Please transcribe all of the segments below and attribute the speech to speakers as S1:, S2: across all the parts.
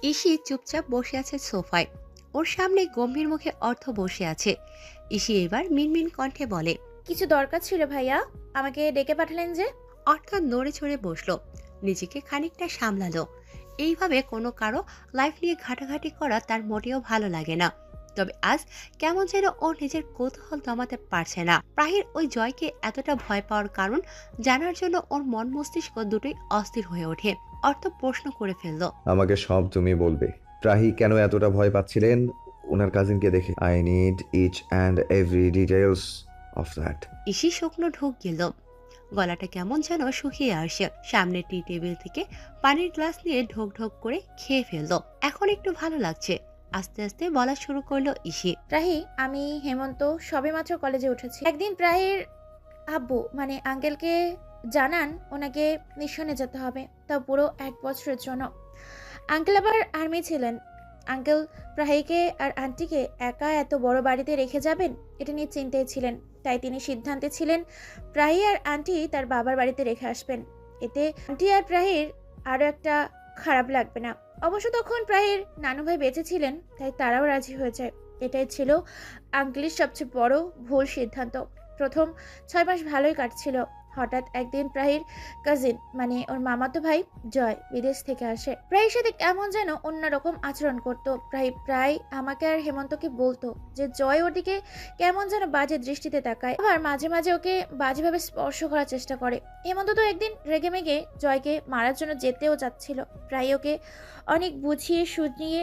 S1: EC চুপচাপ বসে আছে সোফায়। ওর সামনে গম্ভীর মুখে অর্থ বসে আছে। ইসি এবার মিনমিন কণ্ঠে বলে,
S2: কিছু দরকার ছিল ভাইয়া? আমাকে ডেকে পাঠালেন যে?
S1: অর্থ নড়ে চড়ে বসলো, নিজেকে খানিকটা সামলালো। এইভাবে কোনো কারো লাইফ নিয়ে ঘাটাঘাটি করা তার মোটেও ভালো লাগে না। তবে আজ কেমন যেন ও নিজের কৌতূহল দমাতে পারছে না। প্রাহির ওই জয়কে এতটা ভয় পাওয়ার কারণ জানার জন্য ওর মন মস্তিষ্ক দুটোই অস্থির হয়ে ওঠে। অর্থ প্রশ্ন করে ফেললো,
S3: আমাকে সব তুমি বলবে। প্রাহি কেন এতটা ভয় পাচ্ছিলেন ওনার কাজিনকে দেখে? I need each and every details of that.
S1: ইসি শুকনো ঢোক গেল, গলাটা কেমন যেন শুকিয়ে আসে। সামনে টি টেবিল থেকে পানির গ্লাস নিয়ে ঢোক ঢোক করে খেয়ে ফেললো। এখন একটু ভালো লাগছে। আস্তে আস্তে বলা শুরু করলো ইসি,
S2: প্রাহি, আমি হেমন্ত সবেমাত্র কলেজে উঠেছি। একদিন প্রাহির আব্বু মানে আঙ্কেলকে জানান ওনাকে মিশনে যেতে হবে, তা পুরো 1 বছরের জন্য। আঙ্কেল আবার আর্মি ছিলেন। আঙ্কেল প্রাহিকে আর আন্টিকে একা এত বড় বাড়িতে রেখে যাবেন এটা নিয়ে চিন্তায় ছিলেন। তাই তিনি সিদ্ধান্তে ছিলেন প্রাহি আর আন্টি তার বাবার বাড়িতে রেখে আসবেন। এতে আন্টি আর প্রাহির আরও একটা খারাপ লাগবে না। অবশ্য তখন প্রাহির নানু ভাই বেঁচে ছিলেন, তাই তারাও রাজি হয়ে যায়। এটাই ছিল আঙ্কেলের সবচেয়ে বড় ভুল সিদ্ধান্ত। প্রথম 6 মাস ভালোই কাটছিল। হঠাৎ একদিন প্রাহির কাজিন মানে ওর মামাতো ভাই জয় বিদেশ থেকে আসে। প্রায়ই সাথে কেমন যেন অন্যরকম আচরণ করতো। প্রায় আমাকে আর হেমন্তকে বলতো যে জয় ওর দিকে কেমন যেন বাজে দৃষ্টিতে তাকায়, আবার মাঝে মাঝে ওকে বাজেভাবে স্পর্শ করার চেষ্টা করে। হেমন্ত তো একদিন রেগে মেগে জয়কে মারার জন্য যেতেও যাচ্ছিল। প্রায় ওকে অনেক বুঝিয়ে শুনিয়ে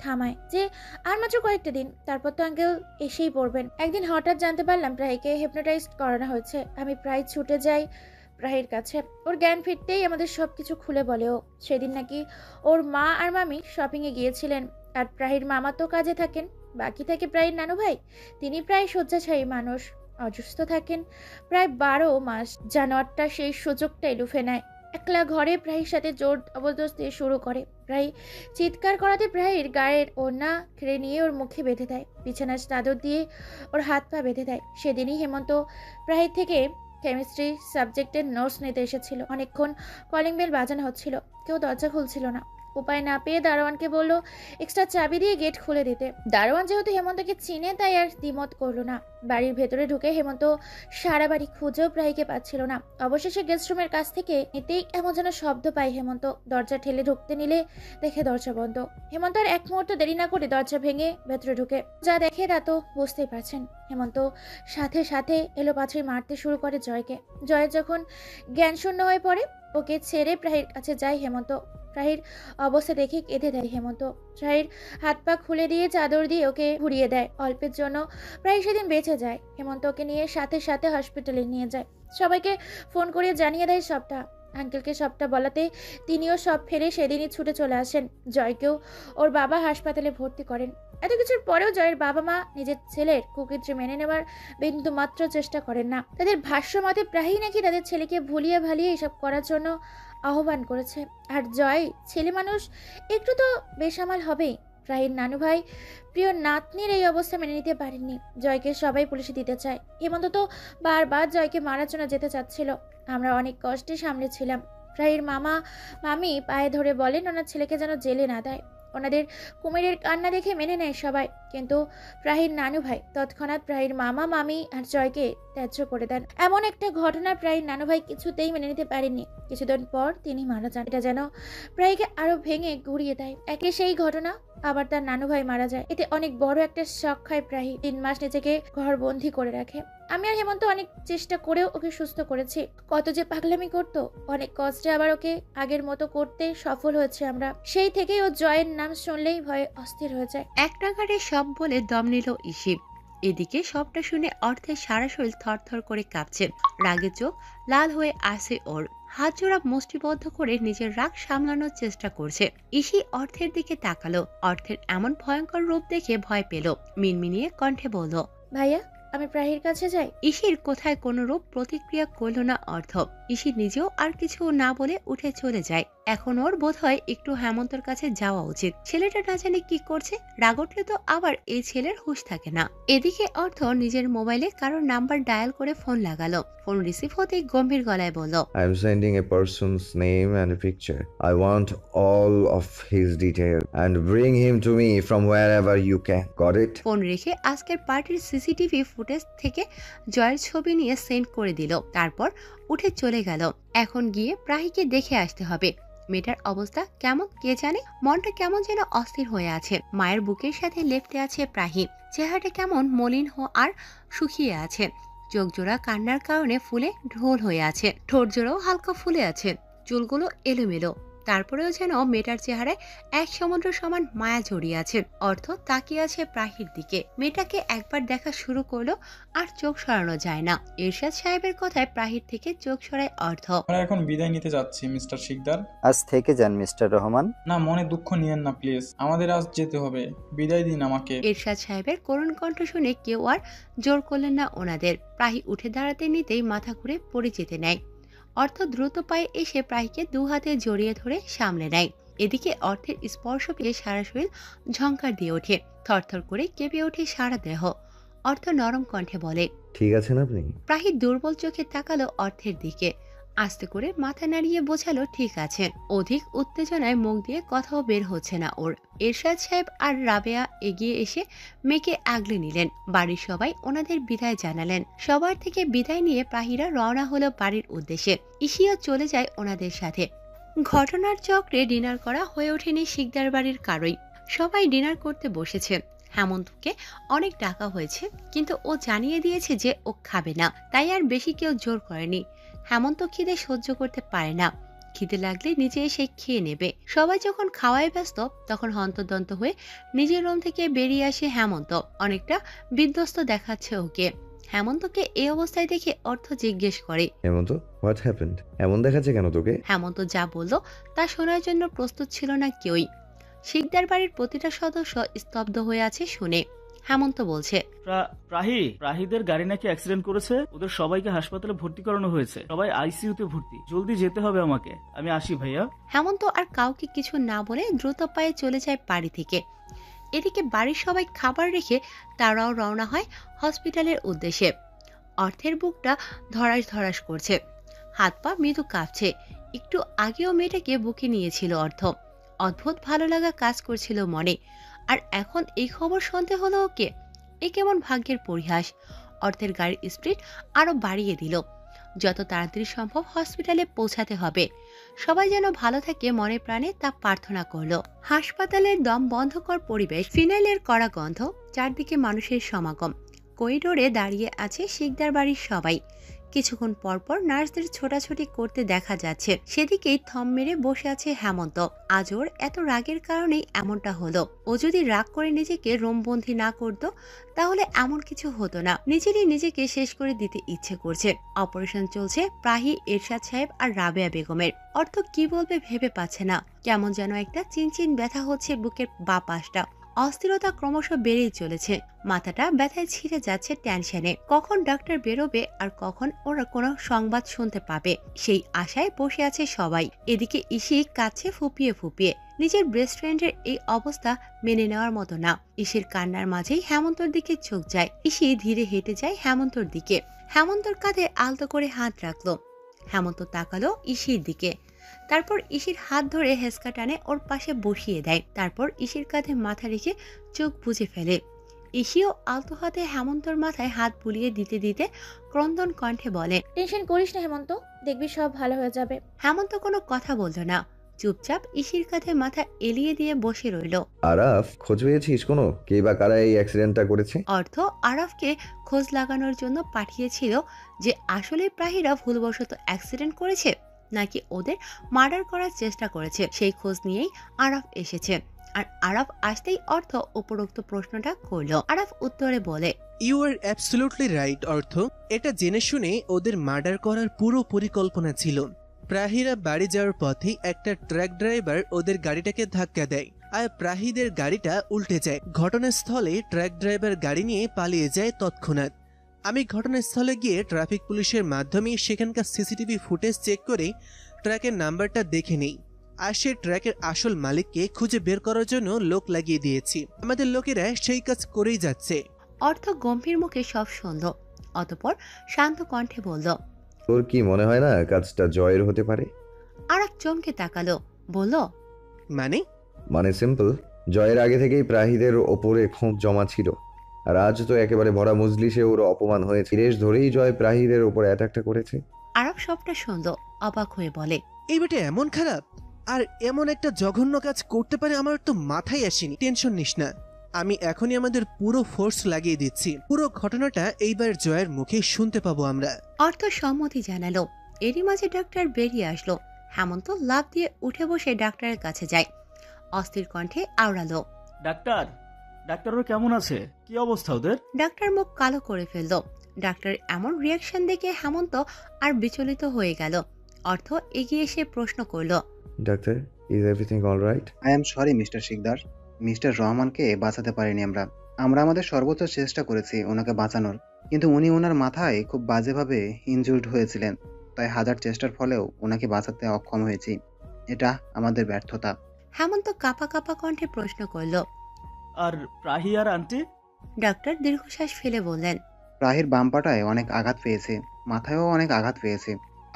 S2: থামায় যে আর মাত্র কয়েকটা দিন, তারপর তো আঙ্কেল এসেই পড়বেন। একদিন হঠাৎ জানতে পারলাম প্রায়কে হিপনোটাইজ করানো হয়েছে। আমি প্রায় ছুটে যাই প্রাহির কাছে। ওর জ্ঞান ফিরতেই আমাদের সবকিছু খুলে বলে ও। সেদিন নাকি ওর মা আর মামি শপিংয়ে গিয়েছিলেন, আর প্রাহির মামা তো কাজে থাকেন। বাকি থাকে প্রাহির নানু ভাই। তিনি প্রায় শয্যাশায়ী মানুষ, অসুস্থ থাকেন প্রায় 12 মাস। জানোয়ারটা সেই সুযোগটাই লুফে নেয়। একলা ঘরে প্রাহির সাথে জোর জবরদস্তি শুরু করে। প্রায় চিৎকার করাতে প্রাহির গায়ের ওড়না কেড়ে নিয়ে ওর মুখে বেঁধে দেয়, বিছানার চাদর দিয়ে ওর হাত পা বেঁধে দেয়। সেদিনই হেমন্ত প্রাহির থেকে কেমিস্ট্রি সাবজেক্টের নোটস নিতে এসেছিল। অনেকক্ষণ কলিং বেল বাজানো হচ্ছিল, কেউ দরজা খুলছিল না। উপায় না পেয়ে দারোয়ানকে বলল এক্সট্রা চাবি দিয়ে গেট খুলে দিতে। দারোয়ান যেহেতু হেমন্তকে চিনে তাই আর দ্বিমত করলো না। বাড়ির ভেতরে ঢুকে হেমন্ত সারা বাড়ি খুঁজেও প্রায়কে পাচ্ছিল না। অবশেষে গেস্ট রুমের কাছ থেকে এতেই এমন যেন শব্দ পায় হেমন্ত। দরজা ঠেলে ঢুকতে নিলে দেখে দরজা বন্ধ। হেমন্ত আর এক মুহূর্ত দেরি না করে দরজা ভেঙে ভেতরে ঢুকে যা দেখে তা তো বুঝতেই পারছেন। হেমন্ত সাথে সাথে এলো পাথরে মারতে শুরু করে জয়কে। জয় যখন জ্ঞান শূন্য হয়ে পড়ে ওকে ছেড়ে প্রাহির কাছে যায় হেমন্ত। প্রাহির অবস্থা দেখে কেঁদে দেয় হেমন্ত। প্রাহির হাত পা খুলে দিয়ে চাদর দিয়ে ওকে ঘুরিয়ে দেয়। অল্পের জন্য প্রায় সেদিন বেঁচে যায়। হেমন্ত ওকে নিয়ে সাথে সাথে হসপিটালে নিয়ে যায়। সবাইকে ফোন করে জানিয়ে দেয় সবটা। আঙ্কেলকে সবটা বলাতে তিনিও সব ফেলে সেদিনই ছুটে চলে আসেন। জয়কেও ওর বাবা হাসপাতালে ভর্তি করেন। এত কিছুর পরেও জয়ের বাবা মা নিজের ছেলের কুকীর্তি মেনে নেওয়ার বিন্দু মাত্র চেষ্টা করেন না। তাদের ভাষ্য মতে প্রায়ই নাকি তাদের ছেলেকে ভুলিয়ে ভালিয়ে এসব করার জন্য আহ্বান করেছে। আর জয় ছেলে মানুষ, একটু তো বেসামাল হবেই। প্রাহির নানু ভাই প্রিয় নাতনির এই অবস্থা মেনে নিতে পারেননি। জয়কে সবাই পুলিশে দিতে চায়। হেমন্ত তো বারবার জয়কে মারার জন্য যেতে চাচ্ছিল। আমরা অনেক কষ্টে সামলেছিলাম। প্রাহির মামা মামি পায়ে ধরে বলেন ওনার ছেলেকে যেন জেলে না দেয়। ওনাদের কুমিরের কান্না দেখে মেনে নেয় সবাই, কিন্তু প্রাহির নানু ভাই তৎক্ষণাৎ প্রাহির মামা মামি আর জয়কে ত্যায্য করে দেন। এমন একটা ঘটনা প্রাহির নানু ভাই কিছুতেই মেনে নিতে পারেননি। কিছুদিন পর তিনি মারা যান। এটা যেন প্রাহিকে আরো ভেঙে ঘুরিয়ে দেয়। একে সেই ঘটনা, আবার তার নানু ভাই মারা যায়। এতে অনেক বড় একটা শক খায় প্রাহি। 3 মাস নিজেকে ঘরবন্দি করে রাখে। আমি আর হেমন্ত অনেক চেষ্টা করেও ওকে সুস্থ করেছি। কত যে পাগলামি করতো, অনেক কষ্টে আবার ওকে আগের মতো করতে সফল হয়েছে আমরা। সেই থেকেই ও জয়ের নাম শুনলেই ভয়ে অস্থির হয়ে যায়।
S1: এক নাগাড়ে সব বলে দম নিল ইসি। এদিকে সবটা শুনে অর্থের সারা শরীর থরথর করে কাঁপছে। রাগে চোখ লাল হয়ে আসে ওর। হাত জোড়া মুষ্টিবদ্ধ করে নিজের রাগ সামলানোর চেষ্টা করছে। ইসি অর্থের দিকে তাকালো। অর্থের এমন ভয়ঙ্কর রূপ দেখে ভয় পেল। মিনমিনিয়ে কণ্ঠে বলল,
S2: ভাইয়া, আমি প্রাহির কাছে যাই।
S1: ইসির কোথায় কোনো রূপ প্রতিক্রিয়া করল না অর্থ। ইসি নিজেও আর কিছু না বলে উঠে চলে যায়। এখন ওর বোধহয় একটু হেমন্তর কাছে যাওয়া উচিত। ছেলেটা না জানে কি করছে, রাগ উঠলে তো আবার এই ছেলের হুঁশ থাকে না। এদিকে অর্থ নিজের মোবাইলে কারোর নাম্বার ডায়াল করে ফোন লাগালো। ফোন রিসিভ হতেই গম্ভীর গলায় বলল,
S3: I am sending a person's name and a picture. I want all of his detail and bring him to me from wherever you can. Got it?
S1: Phone রেখে আজকের পার্টির CCTV footage থেকে জয়ের ছবি নিয়ে সেন্ড করে দিল। তারপর উঠে চলে গেল। এখন গিয়ে প্রাহিকে দেখে আসতে হবে। মেয়েটার অবস্থা কেমন কে জানে, মনটা কেমন যেন অস্থির হয়ে আছে। মায়ের বুকের সাথে লেপ্টে আছে প্রাহি। চেহারাটা কেমন মলিন আর শুকিয়ে আছে। চোখ জোড়া কান্নার কারণে ফুলে ঢোল হয়ে আছে। ঠোঁট জোড়াও হালকা ফুলে আছে। চুলগুলো এলোমেলো। তারপরেও যেন মেয়েটার চেহারায় এক সমুদ্র সমান মায়া জড়িয়ে আছে। অর্থ তাকিয়ে আছে প্রাহির দিকে। মেয়েটাকে একবার দেখা শুরু করলো আর চোখ সরানো যায় না। এরশাদ সাহেবের কথায় প্রাহির থেকে চোখ সরায় অর্থ।
S4: আমরা এখন বিদায় নিতে যাচ্ছি মিস্টার শিকদার।
S5: আজ থেকে যান মিস্টার রহমান।
S4: না, মনে দুঃখ নিয়েন না প্লিজ, আমাদের আজ যেতে হবে, বিদায় দিন আমাকে।
S1: এরশাদ সাহেবের করুণ কণ্ঠ শুনে কেউ আর জোর করলেন না ওনাদের। প্রাহি উঠে দাঁড়াতে নিতেই মাথা ঘুরে পড়ে যেতে নেয়। অর্থ দ্রুত পায়ে এসে প্রাহিকে দু হাতে জড়িয়ে ধরে সামলে নেয়। এদিকে অর্থের স্পর্শ পেয়ে সারা শরীর ঝংকার দিয়ে ওঠে। থরথর করে কেঁপে ওঠে সারা দেহ। অর্থ নরম কণ্ঠে বলে,
S3: ঠিক আছেন আপনি?
S1: প্রাহি দুর্বল চোখে তাকালো অর্থের দিকে। আস্তে করে মাথা নাড়িয়ে বোঝালো ঠিক আছে। অধিক উত্তেজনায় মুখ দিয়ে কথাও বের হচ্ছে না ওর। এরশাদ সাহেব আর রাবেয়া এগিয়ে এসে মেয়েকে আগলে নিলেন। বাড়ির সবাই ওনাদের বিদায় জানালেন। সবার থেকে বিদায় নিয়ে প্রাহিরা রওনা হলো বাড়ির উদ্দেশ্যে। ইসিও চলে যায় ওনাদের সাথে। ঘটনার চক্রে ডিনার করা হয়ে ওঠেনি শিকদার বাড়ির কারোই। সবাই ডিনার করতে বসেছে। হেমন্তকে অনেক ডাকা হয়েছে, কিন্তু ও জানিয়ে দিয়েছে যে ও খাবে না, তাই আর বেশি কেউ জোর করেনি। হেমন্ত খিদে সহ্য করতে পারে না। খিদে লাগলে নিজে এসে খেয়ে নেবে। সবাই যখন খাওয়ায় ব্যস্ত তখন হন্তদন্ত হয়ে নিজের রুম থেকে বেরিয়ে আসে হেমন্ত। অনেকটা বিধ্বস্ত দেখাচ্ছে ওকে। হেমন্তকে এই অবস্থায় দেখে অর্থ জিজ্ঞেস করে,
S3: হেমন্ত, হোয়াট হ্যাপেন্ড? এমন দেখাচ্ছে কেন তোকে?
S1: হেমন্ত যা বলল তা শোনার জন্য প্রস্তুত ছিল না কেউই। শিকদার বাড়ির প্রতিটা সদস্য স্তব্ধ হয়ে আছে শুনে। হেমন্ত বলছে,
S6: প্রাহিদের গাড়ি নাকি অ্যাক্সিডেন্ট করেছে। ওদের সবাইকে হাসপাতালে ভর্তি করানো হয়েছে। সবাই আইসিইউতে ভর্তি। জলদি যেতে হবে আমাকে। আমি আসি ভাইয়া।
S1: হেমন্ত আর কাউকে কিছু না বলে দ্রুত পায়ে চলে যায় বাড়ি থেকে। এদিকে বাড়ির সবাই খাবার রেখে তারাও রওনা হয় হসপিটালের উদ্দেশ্যে। অর্থের বুকটা ধরাস ধরাস করছে, হাত পা মৃদু কাঁপছে। একটু আগেও মেয়েটাকে বুকে নিয়েছিল অর্থ। অদ্ভুত ভালো লাগা কাজ করছিল মনে। আর এখন এই খবর শুনতে হলো ওকে। এ কেমন ভাগ্যের পরিহাস। অর্থের গাড়ির স্পিড আরো বাড়িয়ে দিল। যত তাড়াতাড়ি সম্ভব হসপিটালে পৌঁছাতে হবে। সবাই যেন ভালো থাকে মনে প্রাণে তা প্রার্থনা করলো। হাসপাতালের দম বন্ধকর পরিবেশ, ফিনাইলের কড়া গন্ধ, চারদিকে মানুষের সমাগম। করিডোরে দাঁড়িয়ে আছে শিকদার বাড়ির সবাই। কিছুক্ষণ পরপর নার্সদের ছোটাছুটি করতে দেখা যাচ্ছে। সেদিকেই থম মেরে বসে আছে হেমন্ত। আজ ওর এত রাগের কারণেই এমনটা হলো। ও যদি রাগ করে নিজেকে রোমবন্দি না করত তাহলে এমন কিছু হতো না। নিজেরই নিজেকে শেষ করে দিতে ইচ্ছে করছে। অপারেশন চলছে প্রাহি, এরশাদ সাহেব আর রাবেয়া বেগমের। অর্থ কি বলবে ভেবে পাচ্ছে না। কেমন যেন একটা চিনচিন ব্যথা হচ্ছে বুকের বাঁ পাশটা। অস্থিরতা ক্রমশ বেড়েই চলেছে। মাথাটা ব্যথায় ছিঁড়ে যাচ্ছে টেনশনে। কখন ডাক্তার বেরোবে আর কখন ওরা কোনো সংবাদ শুনতে পাবে, সেই আশায় বসে আছে সবাই। এদিকে ইসি কাছে ফুপিয়ে ফুপিয়ে। নিজের বেস্ট ফ্রেন্ডের এই অবস্থা মেনে নেওয়ার মতো না। ইসির কান্নার মাঝেই হেমন্তর দিকে চোখ যায়। ইসি ধীরে হেঁটে যায় হেমন্তর দিকে। হেমন্তর কাঁধে আলতো করে হাত রাখলো। হেমন্ত তাকালো ইসির দিকে। তারপর ইসির হাত ধরে হেসকা টানে ওর পাশে বসিয়ে দেয়। তারপর ইসির কাঁধে মাথা রেখে চোখ বুজে ফেলে। ইসিও আলতো হাতে হেমন্তর মাথায় হাত বুলিয়ে দিতে দিতে ক্রন্দন কণ্ঠে বলে,
S2: টেনশন করিস না হেমন্ত, দেখবি সব ভালো হয়ে যাবে।
S1: হেমন্ত কোনো কথা বলল না। চুপচাপ ইসির কাঁধে মাথা এলিয়ে দিয়ে বসে রইল।
S3: আরাফ, খোঁজ পেয়েছিস কোনো? কে বা কারা এই অ্যাক্সিডেন্টটা করেছে?
S1: অর্থ আরাফকে খোঁজ লাগানোর জন্য পাঠিয়েছিল যে আসলে প্রাহিরা ভুলবশত অ্যাক্সিডেন্ট করেছে নাকি ওদের মার্ডার করার চেষ্টা করেছে, সেই খোঁজ নিয়েই আরাফ এসেছে। আর আরাফ আসতেই অর্থ উপরোক্ত প্রশ্নটা করলো। আরাফ উত্তরে বলে,
S7: ইউ আর অ্যাবসলিউটলি রাইট অর্থ। এটা জেনে শুনে ওদের মার্ডার করার পুরো পরিকল্পনা ছিল। প্রাহিরা বাড়ি যাওয়ার পথেই একটা ট্রাক ড্রাইভার ওদের গাড়িটাকে ধাক্কা দেয় আর প্রাহিদের গাড়িটা উল্টে যায়। ঘটনাস্থলে ট্রাক ড্রাইভার গাড়ি নিয়ে পালিয়ে যায় তৎক্ষণাৎ। আমি ঘটনাস্থলে গিয়ে ট্রাফিক পুলিশের মাধ্যমে সেখানকার সিসিটিভি ফুটেজ চেক করে ট্রাকের নাম্বারটা দেখে নেই। আর সেই ট্র্যাকের আসল মালিককে খুঁজে বের করার জন্য লোক লাগিয়ে দিয়েছি। আমাদের লোকেরা সেই কাজ করেই যাচ্ছে।
S1: অর্থ গম্ভীর মুখে সব শুনল, অতঃপর শান্ত কণ্ঠে বলল।
S3: তোর কি মনে হয় না কাজটা জয়ের হতে পারে?
S1: আরাক চমকে তাকালো, বলল।
S7: মানে?
S3: মানে সিম্পল, জয়ের আগে থেকেই প্রাহিদের ওপরে ক্ষোভ জমা ছিল, আর আজ তো একেবারে ভরা মজলিসে ওর অপমান হয়েছে। রেশ ধরেই জয় প্রাহিদের ওপর অ্যাটাকটা করেছে।
S1: আরাক সবটা শুনল, অবাক হয়ে বলে।
S7: এই বেটা এমন খারাপ আর এমন একটা জঘন্য কাজ করতে পারে আমার তো মাথায় আসেনি। টেনশন নিস না, আমি এখনই আমাদের পুরো ফোর্স লাগিয়ে দিচ্ছি। পুরো ঘটনাটা এইবার জয়ের মুখে শুনতে পাবো আমরা।
S1: অর্থ সম্মতি জানালো। এরই মাঝে ডাক্তার বেরিয়ে আসলো। হেমন্ত লাফ দিয়ে উঠে বসে ডাক্তারের কাছে যায়, অস্থির কণ্ঠে আওড়ালো।
S6: ডাক্তার, ডাক্তার ওরা কেমন আছে? কি অবস্থা ওদের?
S1: ডাক্তার মুখ কালো করে ফেলল। ডাক্তার এমন রিয়াকশন দেখে হেমন্ত আর বিচলিত হয়ে গেল। অর্থ এগিয়ে এসে প্রশ্ন করল।
S3: Doctor, is everything all right?
S8: I am sorry mister Sikdar, mister রহমানকে বাঁচাতে পারিনি আমরা। আমাদের সর্বোচ্চ চেষ্টা করেছি ওনাকে বাঁচানোর, কিন্তু উনি ওনার মাথায় খুব বাজেভাবে ইনজুর্ড হয়েছিলেন, তাই হাজার চেষ্টার ফলেও ওনাকে বাঁচাতে অক্ষম হয়েছি। এটা আমাদের ব্যর্থতা।
S1: হেমন্ত কাঁপা কাঁপা কণ্ঠে প্রশ্ন করল।
S6: আর প্রাহি আর আন্টি?
S1: ডাক্তার দীর্ঘশ্বাস ফেলে বললেন।
S8: প্রাহির বাম পাটায় অনেক আঘাত পেয়েছে, মাথায়ও অনেক আঘাত পেয়েছে,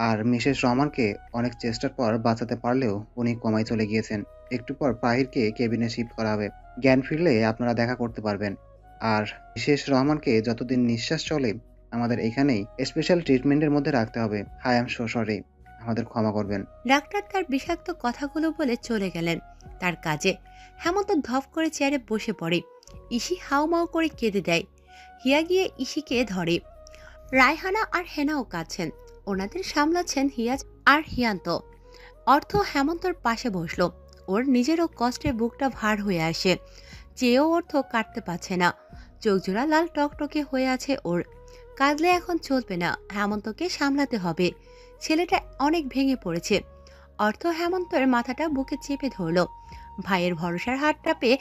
S8: আর মিসেস রহমানকে অনেক চেষ্টার পর বাঁচাতে পারলেও উনি কমায় চলে গিয়েছেন। একটু পর প্রাহিরকে কেবিনে শিফট করা হবে। জ্ঞান ফিরলে আপনারা দেখা করতে পারবেন। আর মিসেস রহমানকে যতদিন নিঃশ্বাস চলে আমাদের এখানেই স্পেশাল ট্রিটমেন্টের মধ্যে রাখতে হবে। আই এম সো সরি, আমাদের ক্ষমা করবেন।
S1: ডাক্তার তার বিষাক্ত কথাগুলো বলে চলে গেলেন তার কাজে। হেমন্ত ধপ করে চেয়ারে বসে পড়ে। ইসি হাউমাউ করে কেঁদে দেয়। হিয়া গিয়ে ইসিকে ধরে। রায়হানা আর হেনাও কাঁদছেন। ওনাদের সামলাচ্ছেন হিয়াজ আর হিয়ান্ত। অর্থ হেমন্তর পাশে বসলো। ওর নিজেরও কষ্টে বুকটা ভার হয়ে আসে। চেয়েও অর্থ কাটতে পারছে না। চোখজোড়া লাল টকটকে হয়ে আছে ওর। কাঁদলে এখন চলবে না, হেমন্তকে সামলাতে হবে। ছেলেটা অনেক ভেঙে পড়েছে। অর্থ হেমন্তের মাথাটা বুকে চেপে ধরল। ভাইয়ের ভরসার হাতটা পেয়ে